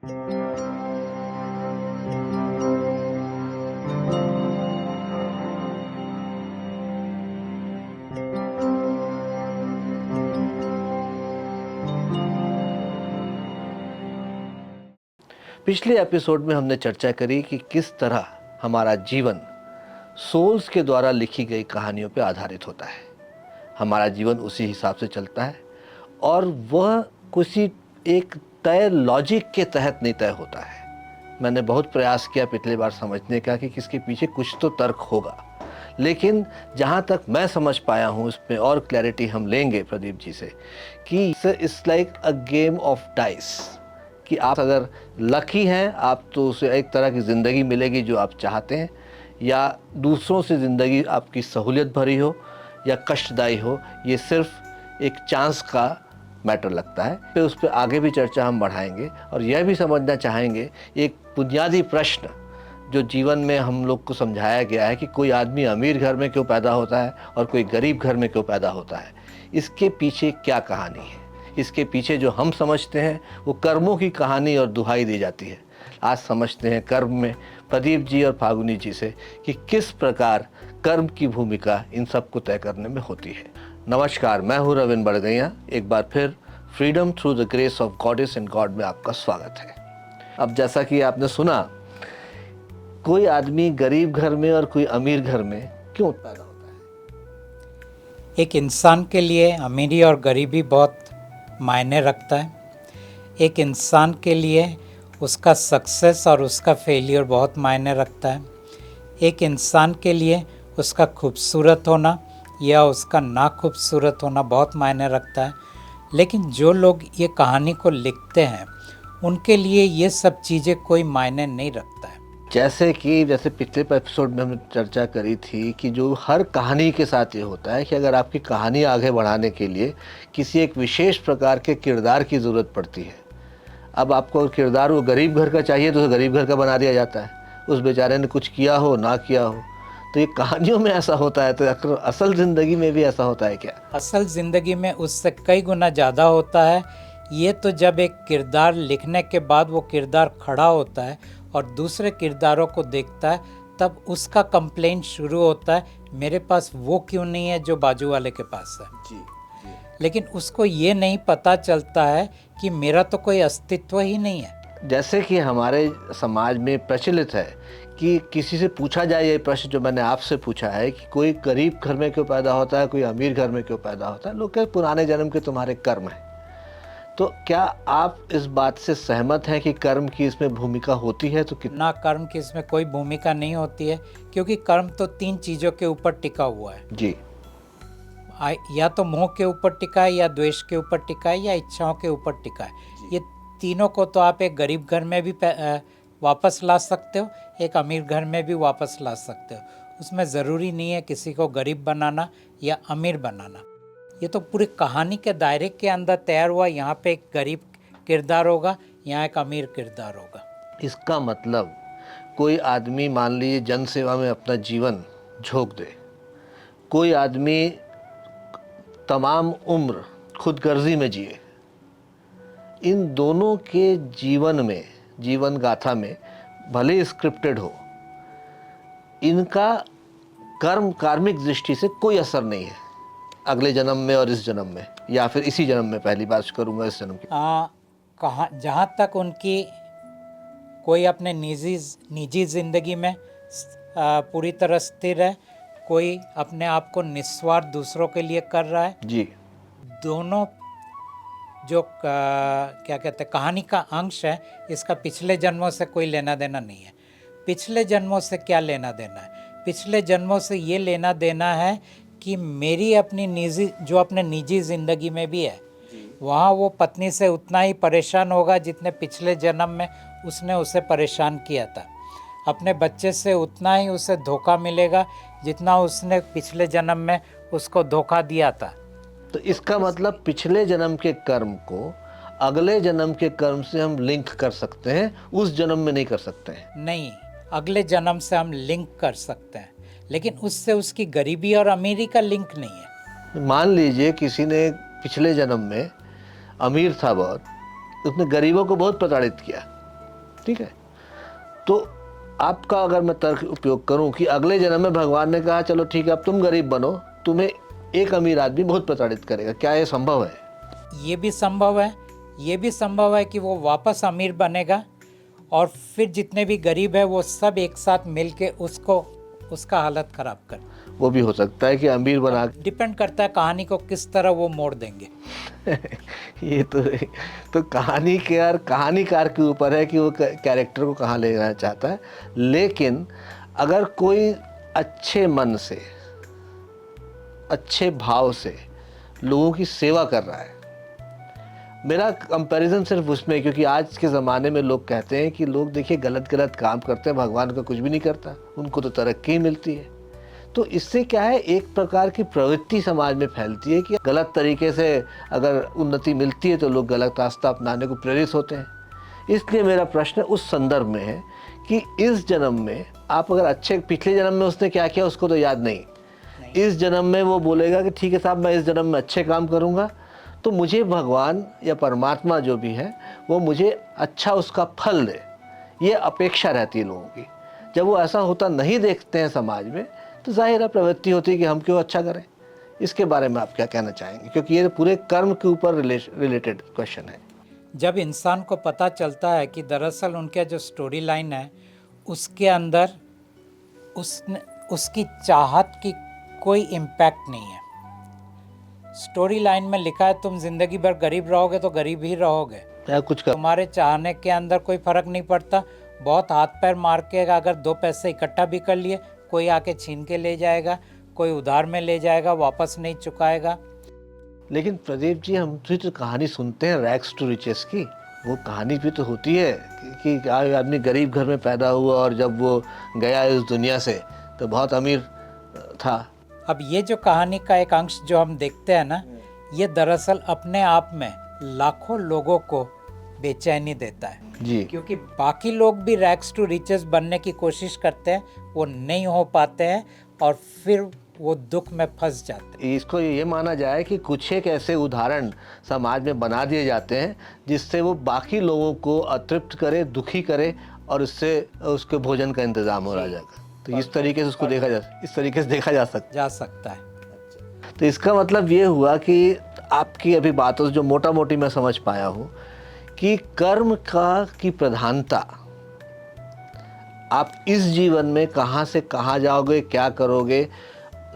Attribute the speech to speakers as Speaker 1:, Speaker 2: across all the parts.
Speaker 1: पिछले एपिसोड में हमने चर्चा करी कि किस तरह हमारा जीवन सोल्स के द्वारा लिखी गई कहानियों पर आधारित होता है। हमारा जीवन उसी हिसाब से चलता है और वह किसी एक तय लॉजिक के तहत नहीं तय होता है। मैंने बहुत प्रयास किया पिछली बार समझने का कि किसके पीछे कुछ तो तर्क होगा, लेकिन जहाँ तक मैं समझ पाया हूँ उसमें और क्लैरिटी हम लेंगे प्रदीप जी से कि it's like a game of dice, कि आप अगर लकी हैं आप तो उसे एक तरह की ज़िंदगी मिलेगी जो आप चाहते हैं, या दूसरों से ज़िंदगी आपकी सहूलियत भरी हो या कष्टदायी हो, ये सिर्फ एक चांस का मैटर लगता है। फिर उस पर आगे भी चर्चा हम बढ़ाएंगे और यह भी समझना चाहेंगे एक बुनियादी प्रश्न जो जीवन में हम लोग को समझाया गया है कि कोई आदमी अमीर घर में क्यों पैदा होता है और कोई गरीब घर में क्यों पैदा होता है। इसके पीछे क्या कहानी है, इसके पीछे जो हम समझते हैं वो कर्मों की कहानी और दुहाई दी जाती है। आज समझते हैं कर्म में प्रदीप जी और फागुनी जी से कि किस प्रकार कर्म की भूमिका इन सब को तय करने में होती है। नमस्कार, मैं हूँ रविंद्र बड़गैया। एक बार फिर freedom through the grace of goddess and God में आपका स्वागत है। अब जैसा कि आपने सुना, कोई आदमी गरीब घर में और कोई अमीर घर में क्यों पैदा होता है?
Speaker 2: एक इंसान के लिए अमीरी और गरीबी बहुत मायने रखता है। एक इंसान के लिए उसका सक्सेस और उसका फेलियर बहुत मायने रखता है। एक इंसान के लिए उसका खूबसूरत होना या उसका ना खूबसूरत होना बहुत मायने रखता है। लेकिन जो लोग ये कहानी को लिखते हैं उनके लिए ये सब चीज़ें कोई मायने नहीं रखता है।
Speaker 1: जैसे पिछले एपिसोड में हमने चर्चा करी थी कि जो हर कहानी के साथ ये होता है कि अगर आपकी कहानी आगे बढ़ाने के लिए किसी एक विशेष प्रकार के किरदार की ज़रूरत पड़ती है। अब आपको किरदार वो गरीब घर का चाहिए तो गरीब घर का बना दिया जाता है, उस बेचारे ने कुछ किया हो ना किया हो। तो ये कहानियों में ऐसा होता है, तो असल ज़िंदगी में भी ऐसा होता है क्या?
Speaker 2: असल ज़िंदगी में उससे कई गुना ज़्यादा होता है। ये तो जब एक किरदार लिखने के बाद वो किरदार खड़ा होता है और दूसरे किरदारों को देखता है, तब उसका कंप्लेंट शुरू होता है, मेरे पास वो क्यों नहीं है जो बाजू वाले के पास है।
Speaker 1: जी।
Speaker 2: लेकिन उसको ये नहीं पता चलता है कि मेरा तो कोई अस्तित्व ही नहीं है।
Speaker 1: जैसे कि हमारे समाज में प्रचलित है कि किसी से पूछा जाए ये प्रश्न जो मैंने आपसे पूछा है कि कोई गरीब घर में क्यों पैदा होता है, कोई अमीर घर में क्यों पैदा होता है, लोग कहते पुराने जन्म के तुम्हारे कर्म हैं। तो क्या आप इस बात से सहमत हैं कि कर्म की इसमें भूमिका होती है? तो
Speaker 2: ना, कर्म की इसमें कोई भूमिका नहीं होती है, क्योंकि कर्म तो 3 चीज़ों के ऊपर टिका हुआ है
Speaker 1: जी।
Speaker 2: या तो मोह के ऊपर टिका है, या द्वेष के ऊपर टिका है, या इच्छाओं के ऊपर टिका है। ये तीनों को तो आप एक गरीब घर में भी वापस ला सकते हो, एक अमीर घर में भी वापस ला सकते हो। उसमें ज़रूरी नहीं है किसी को गरीब बनाना या अमीर बनाना। ये तो पूरी कहानी के दायरे के अंदर तैयार हुआ। यहाँ पे एक गरीब किरदार होगा, यहाँ एक अमीर किरदार होगा।
Speaker 1: इसका मतलब कोई आदमी मान लीजिए जन सेवा में अपना जीवन झोंक दे, कोई आदमी तमाम उम्र खुदगर्जी में जिए, इन दोनों के जीवन गाथा में भले स्क्रिप्टेड हो, इनका कार्मिक दृष्टि से कोई असर नहीं है अगले जन्म में और इस जन्म में, या फिर इसी जन्म में। पहली बात करूंगा इस जन्म की।
Speaker 2: जहाँ तक उनकी कोई अपने निजी ज़िंदगी में पूरी तरह स्थिर है, कोई अपने आप को निस्वार्थ दूसरों के लिए कर रहा है।
Speaker 1: जी।
Speaker 2: दोनों जो क्या कहते हैं कहानी का अंश है, इसका पिछले जन्मों से कोई लेना देना नहीं है। पिछले जन्मों से क्या लेना देना है? पिछले जन्मों से ये लेना देना है कि मेरी अपनी निजी ज़िंदगी में भी है, वहाँ वो पत्नी से उतना ही परेशान होगा जितने पिछले जन्म में उसने उसे परेशान किया था। अपने बच्चे से उतना ही उसे धोखा मिलेगा जितना उसने पिछले जन्म में उसको धोखा दिया था।
Speaker 1: तो इसका मतलब पिछले जन्म के कर्म को अगले जन्म के कर्म से हम लिंक कर सकते हैं, उस जन्म में नहीं कर सकते हैं।
Speaker 2: नहीं, अगले जन्म से हम लिंक कर सकते हैं, लेकिन उससे उसकी गरीबी और अमीरी का लिंक नहीं है।
Speaker 1: मान लीजिए किसी ने पिछले जन्म में अमीर था बहुत, उसने गरीबों को बहुत प्रताड़ित किया, ठीक है। तो आपका अगर मैं तर्क उपयोग करूं कि अगले जन्म में भगवान ने कहा चलो ठीक है अब तुम गरीब बनो, तुम्हें एक अमीर आदमी बहुत प्रताड़ित करेगा, क्या ये संभव है?
Speaker 2: ये भी संभव है, ये भी संभव है कि वो वापस अमीर बनेगा और फिर जितने भी गरीब है वो सब एक साथ मिलके उसको उसका हालत खराब कर।
Speaker 1: वो भी हो सकता है कि अमीर बना
Speaker 2: डिपेंड करता है कहानी को किस तरह वो मोड़ देंगे।
Speaker 1: ये तो कहानीकार के ऊपर है कि वो कैरेक्टर को कहाँ ले जाना चाहता है। लेकिन अगर कोई अच्छे मन से, अच्छे भाव से लोगों की सेवा कर रहा है, मेरा कंपैरिजन सिर्फ उसमें, क्योंकि आज के ज़माने में लोग कहते हैं कि लोग देखिए गलत गलत काम करते हैं, भगवान का कुछ भी नहीं करता, उनको तो तरक्की ही मिलती है। तो इससे क्या है, एक प्रकार की प्रवृत्ति समाज में फैलती है कि गलत तरीके से अगर उन्नति मिलती है तो लोग गलत रास्ता अपनाने को प्रेरित होते हैं। इसलिए मेरा प्रश्न उस संदर्भ में है कि इस जन्म में आप अगर अच्छे, पिछले जन्म में उसने क्या किया उसको तो याद नहीं, इस जन्म में वो बोलेगा कि ठीक है साहब मैं इस जन्म में अच्छे काम करूँगा तो मुझे भगवान या परमात्मा जो भी है वो मुझे अच्छा उसका फल दे, ये अपेक्षा रहती है लोगों की। जब वो ऐसा होता नहीं देखते हैं समाज में तो जाहिर प्रवृत्ति होती है कि हम क्यों अच्छा करें। इसके बारे में आप क्या कहना चाहेंगे, क्योंकि ये पूरे कर्म के ऊपर रिलेटेड क्वेश्चन है।
Speaker 2: जब इंसान को पता चलता है कि दरअसल उनका जो स्टोरी लाइन है उसके अंदर उसकी चाहत की कोई इम्पैक्ट नहीं है। स्टोरी लाइन में लिखा है तुम जिंदगी भर गरीब रहोगे तो गरीब ही रहोगे,
Speaker 1: या कुछ कर
Speaker 2: तुम्हारे चाहने के अंदर कोई फर्क नहीं पड़ता। बहुत हाथ पैर मार के अगर 2 पैसे इकट्ठा भी कर लिए, कोई आके छीन के ले जाएगा, कोई उधार में ले जाएगा, वापस नहीं चुकाएगा।
Speaker 1: लेकिन प्रदीप जी हम तो कहानी सुनते हैं रैग्स टू रिचेस की, वो कहानी भी तो होती है कि आदमी गरीब घर में पैदा हुआ और जब वो गया इस दुनिया से तो बहुत अमीर था।
Speaker 2: अब ये जो कहानी का एक अंश जो हम देखते हैं ना, ये दरअसल अपने आप में लाखों लोगों को बेचैनी देता है
Speaker 1: जी,
Speaker 2: क्योंकि बाकी लोग भी रैग्स टू रिचेस बनने की कोशिश करते हैं, वो नहीं हो पाते हैं और फिर वो दुख में फंस जाते हैं।
Speaker 1: इसको ये माना जाए कि कुछ एक ऐसे उदाहरण समाज में बना दिए जाते हैं जिससे वो बाकी लोगों को अतृप्त करे, दुखी करे और उससे उसके भोजन का इंतजाम हो रहा जाएगा। तो इस तरीके से उसको देखा जा सकता है। तो इसका मतलब ये हुआ कि आपकी अभी बातों से जो मोटा मोटी मैं समझ पाया हूँ कि कर्म की प्रधानता आप इस जीवन में कहाँ से कहाँ जाओगे, क्या करोगे,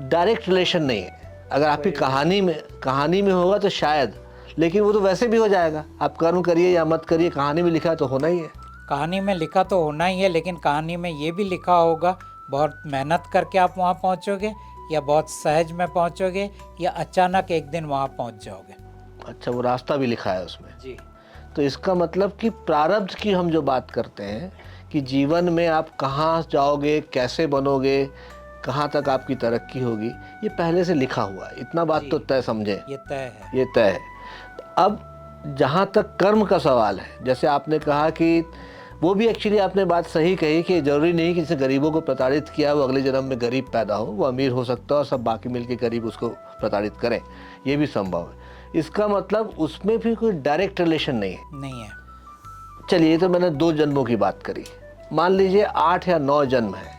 Speaker 1: डायरेक्ट रिलेशन नहीं है। अगर आपकी कहानी में होगा तो शायद, लेकिन वो तो वैसे भी हो जाएगा, आप कर्म करिए या मत करिए, कहानी में लिखा है तो होना ही है।
Speaker 2: कहानी में लिखा तो होना ही है, लेकिन कहानी में ये भी लिखा होगा बहुत मेहनत करके आप वहाँ पहुँचोगे या बहुत सहज में पहुँचोगे या अचानक एक दिन वहाँ पहुँच जाओगे।
Speaker 1: अच्छा, वो रास्ता भी लिखा है उसमें
Speaker 2: जी।
Speaker 1: तो इसका मतलब कि प्रारब्ध की हम जो बात करते हैं कि जीवन में आप कहाँ जाओगे, कैसे बनोगे, कहाँ तक आपकी तरक्की होगी, ये पहले से लिखा हुआ है। इतना बात तो तय समझे,
Speaker 2: ये तय है।
Speaker 1: ये तय है। तो अब जहाँ तक कर्म का सवाल है, जैसे आपने कहा कि वो भी एक्चुअली आपने बात सही कही कि ज़रूरी नहीं कि जिसे गरीबों को प्रताड़ित किया वो अगले जन्म में गरीब पैदा हो, वो अमीर हो सकता है और सब बाकी मिलके गरीब उसको प्रताड़ित करें, ये भी संभव है। इसका मतलब उसमें भी कोई डायरेक्ट रिलेशन नहीं है। चलिए, ये तो मैंने 2 जन्मों की बात करी, मान लीजिए 8 या 9 जन्म है,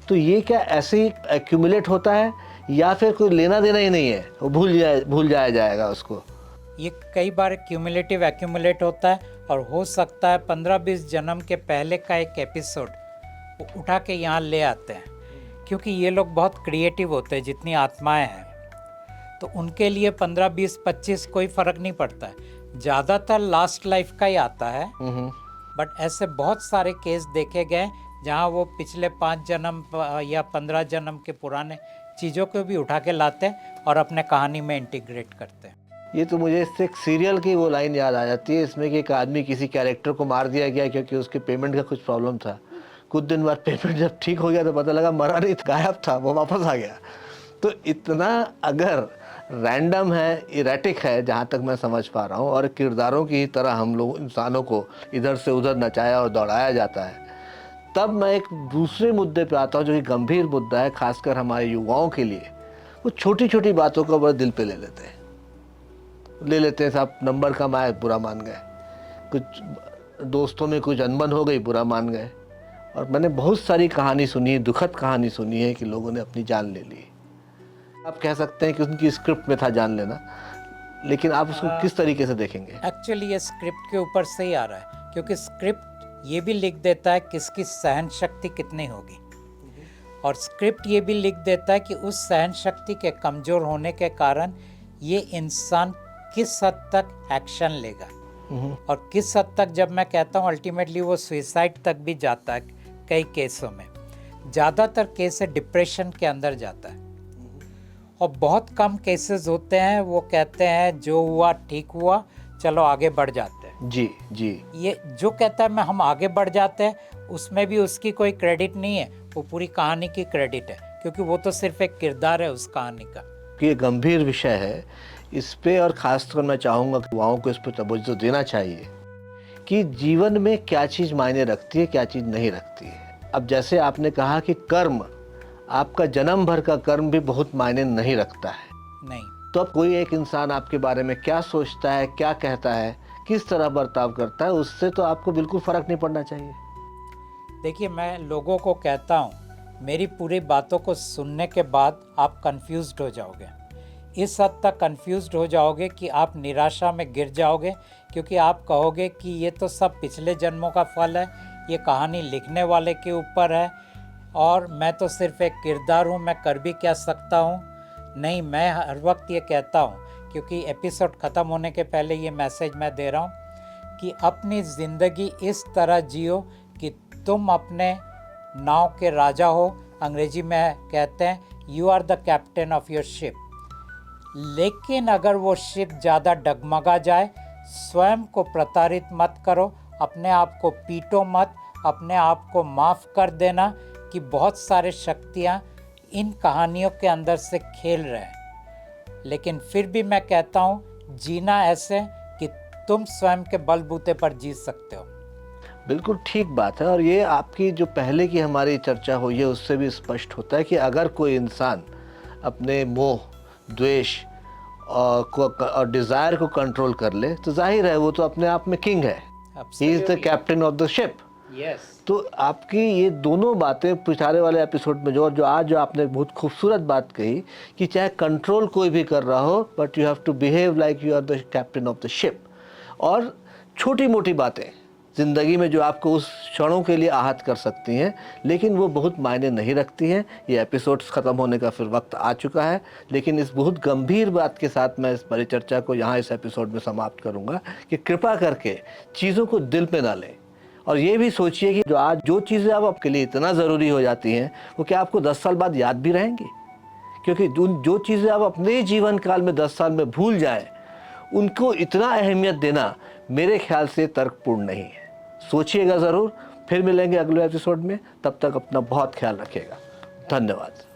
Speaker 1: तो ये क्या ऐसे ही एक्यूमुलेट होता है या फिर कोई लेना देना ही नहीं है, वो भूल जाया जाएगा उसको?
Speaker 2: ये कई बार क्यूमुलेटिव एक्यूमुलेट होता है और हो सकता है 15-20 जन्म के पहले का एक एपिसोड वो उठा के यहाँ ले आते हैं, क्योंकि ये लोग बहुत क्रिएटिव होते हैं जितनी आत्माएं हैं, तो उनके लिए 15, 20, 25 कोई फ़र्क नहीं पड़ता है, ज़्यादातर लास्ट लाइफ का ही आता है। बट ऐसे बहुत सारे केस देखे गए जहाँ वो पिछले 5 जन्म या 15 जन्म के पुराने चीज़ों को भी उठा के लाते हैं और अपने कहानी में इंटीग्रेट करते हैं।
Speaker 1: ये तो मुझे इससे एक सीरियल की वो लाइन याद आ जाती है इसमें कि एक आदमी किसी कैरेक्टर को मार दिया गया क्योंकि उसके पेमेंट का कुछ प्रॉब्लम था। कुछ दिन बाद पेमेंट जब ठीक हो गया तो पता लगा मरा नहीं, गायब था, वो वापस आ गया। तो इतना अगर रैंडम है, इरेटिक है जहाँ तक मैं समझ पा रहा हूँ, और किरदारों की तरह हम लोग इंसानों को इधर से उधर नचाया और दौड़ाया जाता है, तब मैं एक दूसरे मुद्दे पे आता हूँ जो कि गंभीर मुद्दा है खासकर हमारे युवाओं के लिए। वो छोटी छोटी बातों को बड़ा दिल पे ले लेते हैं साहब, नंबर कम आए बुरा मान गए, कुछ दोस्तों में कुछ अनबन हो गई, बुरा मान गए। और मैंने बहुत सारी कहानी सुनी है, दुखद कहानी सुनी है कि लोगों ने अपनी जान ले ली। आप कह सकते हैं कि उनकी स्क्रिप्ट में था जान लेना, लेकिन आप उसको किस तरीके से देखेंगे?
Speaker 2: एक्चुअली ये स्क्रिप्ट के ऊपर से ही आ रहा है, क्योंकि स्क्रिप्ट ये भी लिख देता है किसकी सहन शक्ति कितनी होगी, और स्क्रिप्ट ये भी लिख देता है कि उस सहन शक्ति के कमज़ोर होने के कारण ये इंसान किस हद तक एक्शन लेगा, और किस हद तक, जब मैं कहता हूँ अल्टीमेटली वो सुइसाइड तक भी जाता है। कई केसों में, ज़्यादातर केस डिप्रेशन के अंदर जाता है, और बहुत कम केसेस होते हैं वो कहते हैं जो हुआ ठीक हुआ, चलो आगे बढ़ जाते हैं।
Speaker 1: जी जी।
Speaker 2: ये जो कहता है मैं हम आगे बढ़ जाते हैं, उसमें भी उसकी कोई क्रेडिट नहीं है, वो पूरी कहानी की क्रेडिट है, क्योंकि वो तो सिर्फ एक किरदार है उस कहानी का।
Speaker 1: ये गंभीर विषय है, इस पे और ख़ासकर मैं चाहूँगा कि युवाओं को इस पर तवज्जो देना चाहिए कि जीवन में क्या चीज़ मायने रखती है, क्या चीज़ नहीं रखती है। अब जैसे आपने कहा कि कर्म, आपका जन्म भर का कर्म भी बहुत मायने नहीं रखता है।
Speaker 2: नहीं,
Speaker 1: तो अब कोई एक इंसान आपके बारे में क्या सोचता है, क्या कहता है, किस तरह बर्ताव करता है, उससे तो आपको बिल्कुल फ़र्क नहीं पड़ना चाहिए।
Speaker 2: देखिए मैं लोगों को कहता हूँ, मेरी पूरी बातों को सुनने के बाद आप कंफ्यूज्ड हो जाओगे, इस हद तक कंफ्यूज्ड हो जाओगे कि आप निराशा में गिर जाओगे, क्योंकि आप कहोगे कि ये तो सब पिछले जन्मों का फल है, ये कहानी लिखने वाले के ऊपर है, और मैं तो सिर्फ एक किरदार हूँ, मैं कर भी क्या सकता हूँ। नहीं, मैं हर वक्त ये कहता हूँ, क्योंकि एपिसोड ख़त्म होने के पहले ये मैसेज मैं दे रहा हूँ कि अपनी ज़िंदगी इस तरह जियो कि तुम अपने नाव के राजा हो। अंग्रेजी में कहते हैं you are the captain of your ship. लेकिन अगर वो शिप ज़्यादा डगमगा जाए, स्वयं को प्रताड़ित मत करो, अपने आप को पीटो मत, अपने आप को माफ़ कर देना कि बहुत सारे शक्तियाँ इन कहानियों के अंदर से खेल रहे हैं। लेकिन फिर भी मैं कहता हूँ जीना ऐसे कि तुम स्वयं के बलबूते पर जी सकते हो।
Speaker 1: बिल्कुल ठीक बात है, और ये आपकी जो पहले की हमारी चर्चा हुई है उससे भी स्पष्ट होता है कि अगर कोई इंसान अपने मोह, द्वेष और डिज़ायर को कंट्रोल कर ले तो जाहिर है वो तो अपने आप में किंग है। He is the captain of the ship.
Speaker 2: Yes.
Speaker 1: तो आपकी ये दोनों बातें पिछले वाले एपिसोड में जो आज जो आपने बहुत खूबसूरत बात कही कि चाहे कंट्रोल कोई भी कर रहा हो, but you have to behave like you are the captain of the ship. और छोटी मोटी बातें ज़िंदगी में जो आपको उस क्षणों के लिए आहत कर सकती हैं, लेकिन वो बहुत मायने नहीं रखती हैं। ये एपिसोड्स ख़त्म होने का फिर वक्त आ चुका है, लेकिन इस बहुत गंभीर बात के साथ मैं इस परिचर्चा को यहाँ इस एपिसोड में समाप्त करूँगा कि कृपा करके चीज़ों को दिल पे ना लें, और ये भी सोचिए कि जो आज जो चीज़ें अब आपके लिए इतना ज़रूरी हो जाती हैं वो क्या आपको 10 साल बाद याद भी रहेंगी? क्योंकि जो चीज़ें आप अपने जीवन काल में 10 साल में भूल जाएं, उनको इतना अहमियत देना मेरे ख्याल से तर्कपूर्ण नहीं है। सोचिएगा ज़रूर। फिर मिलेंगे अगले एपिसोड में, तब तक अपना बहुत ख्याल रखिएगा। धन्यवाद।